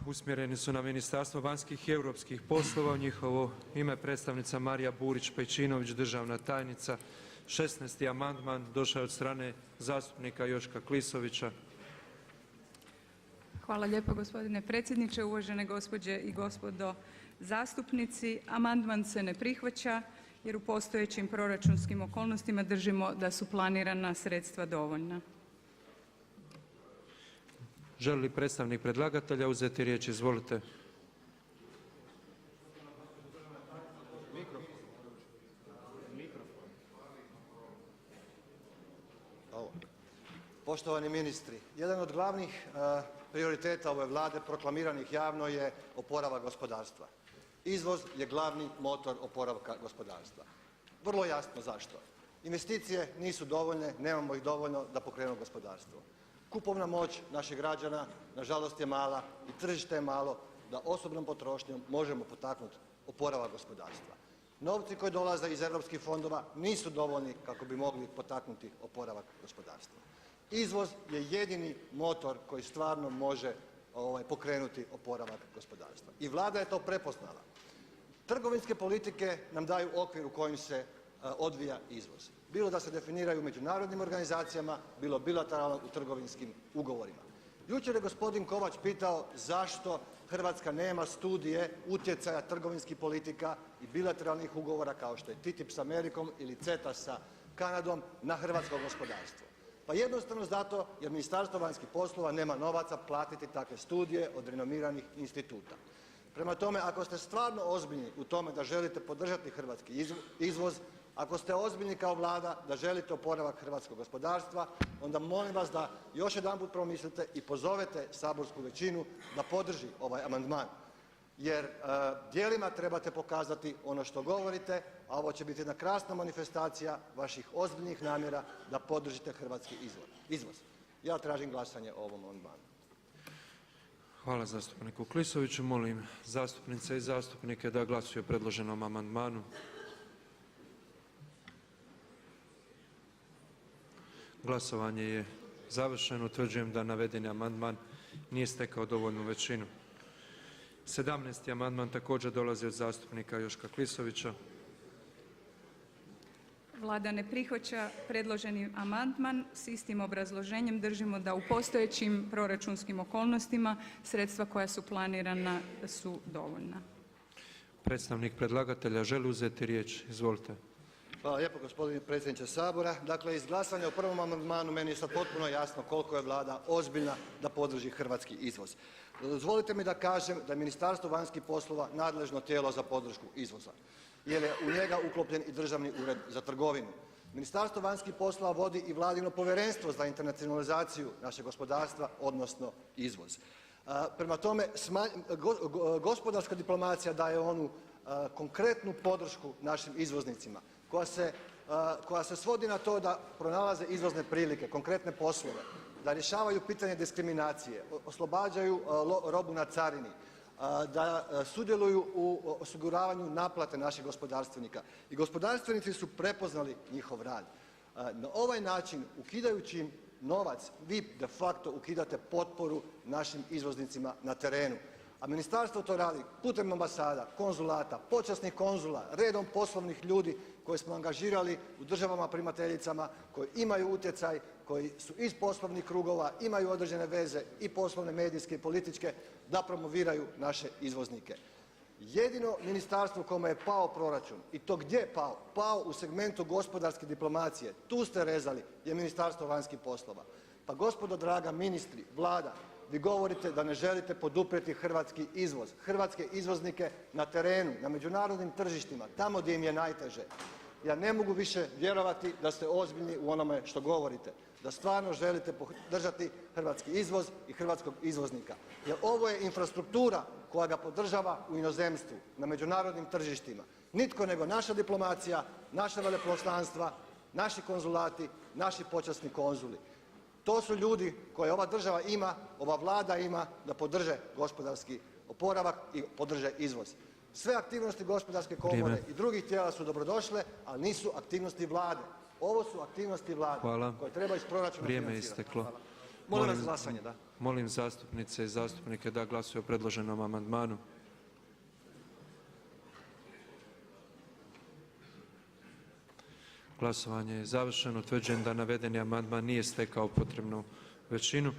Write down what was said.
usmjereni su na Ministarstvo vanjskih i europskih poslova. U njihovo ime predstavnica Marija Burić-Pejčinović, državna tajnica. 16. amandman došao je od strane zastupnika Joška Klisovića. Hvala lijepo gospodine predsjedniče, uvažene gospođe i gospodo zastupnici. Amandman se ne prihvaća jer u postojećim proračunskim okolnostima držimo da su planirana sredstva dovoljna. Želi li predstavnik predlagatelja uzeti riječ? Izvolite. Poštovani ministri, jedan od glavnih prioriteta ove Vlade proklamiranih javno je oporavak gospodarstva. Izvoz je glavni motor oporavka gospodarstva. Vrlo jasno zašto. Investicije nisu dovoljne, nemamo ih dovoljno da pokrenemo gospodarstvo. Kupovna moć naših građana nažalost je mala i tržište je malo da osobnom potrošnjom možemo potaknuti oporavak gospodarstva. Novci koji dolaze iz europskih fondova nisu dovoljni kako bi mogli potaknuti oporavak gospodarstva. Izvoz je jedini motor koji stvarno može pokrenuti oporavak gospodarstva i Vlada je to prepoznala. Trgovinske politike nam daju okvir u kojem se odvija izvoz. Bilo da se definiraju u međunarodnim organizacijama, bilo bilateralno u trgovinskim ugovorima. Jučer je gospodin Kovač pitao zašto Hrvatska nema studije utjecaja trgovinskih politika i bilateralnih ugovora kao što je TTIP s Amerikom ili CETA sa Kanadom na hrvatsko gospodarstvo. Pa jednostavno zato jer Ministarstvo vanjskih poslova nema novaca platiti takve studije od renomiranih instituta. Prema tome, ako ste stvarno ozbiljni u tome da želite podržati hrvatski izvoz, ako ste ozbiljni kao Vlada da želite oporavak hrvatskog gospodarstva, onda molim vas da još jedanput promislite i pozovete saborsku većinu da podrži ovaj amandman. Jer djelima trebate pokazati ono što govorite, a ovo će biti jedna krasna manifestacija vaših ozbiljnih namjera da podržite hrvatski izvoz. Ja tražim glasanje o ovom amandmanu. Hvala zastupniku Klisoviću. Molim zastupnice i zastupnike da glasuju o predloženom amandmanu. Glasovanje je završeno. Utvrđujem da navedeni amandman nije stekao dovoljnu većinu. 17. amandman također dolazi od zastupnika Joška Klisovića. Vlada ne prihvaća predloženi amandman s istim obrazloženjem. Držimo da u postojećim proračunskim okolnostima sredstva koja su planirana su dovoljna. Predstavnik predlagatelja želi uzeti riječ. Izvolite. Hvala lijepo gospodine predsjedniče Sabora. Dakle, iz glasanja o prvom amandmanu meni je sad potpuno jasno koliko je Vlada ozbiljna da podrži hrvatski izvoz. Dozvolite mi da kažem da je Ministarstvo vanjskih poslova nadležno tijelo za podršku izvoza jer je u njega uklopljen i Državni ured za trgovinu. Ministarstvo vanjskih poslova vodi i Vladino povjerenstvo za internacionalizaciju našeg gospodarstva odnosno izvoz. Prema tome, gospodarska diplomacija daje onu konkretnu podršku našim izvoznicima koja se svodi na to da pronalaze izvozne prilike, konkretne poslove, da rješavaju pitanje diskriminacije, oslobađaju robu na carini, da sudjeluju u osiguravanju naplate naših gospodarstvenika. I gospodarstvenici su prepoznali njihov rad. Na ovaj način ukidajući im novac vi de facto ukidate potporu našim izvoznicima na terenu. A ministarstvo to radi putem ambasada, konzulata, počasnih konzula, redom poslovnih ljudi koje smo angažirali u državama primateljicama koji imaju utjecaj, koji su iz poslovnih krugova, imaju određene veze i poslovne, medijske i političke da promoviraju naše izvoznike. Jedino ministarstvo kome je pao proračun i to gdje je pao? Pao u segmentu gospodarske diplomacije. Tu ste rezali je Ministarstvo vanjskih poslova. Pa gospodo draga ministri, Vlada, vi govorite da ne želite poduprijeti hrvatski izvoz, hrvatske izvoznike na terenu, na međunarodnim tržištima, tamo gdje im je najteže. Ja ne mogu više vjerovati da ste ozbiljni u onome što govorite, da stvarno želite podržati hrvatski izvoz i hrvatskog izvoznika. Jer ovo je infrastruktura koja ga podržava u inozemstvu, na međunarodnim tržištima. Nitko nego naša diplomacija, naša veleposlanstva, naši konzulati, naši počasni konzuli. To su ljudi koje ova država ima, ova Vlada ima da podrže gospodarski oporavak i podrže izvoz. Sve aktivnosti gospodarske komore i drugih tijela su dobrodošle, ali nisu aktivnosti Vlade. Ovo su aktivnosti Vlade koje treba iz proračuna financirati. Vrijeme je isteklo. Molim vas glasanje, da. Molim zastupnice i zastupnike da glasuju o predloženom amandmanu. Glasovanje je završeno. Utvrđujem da navedeni amandman nije stekao potrebnu većinu.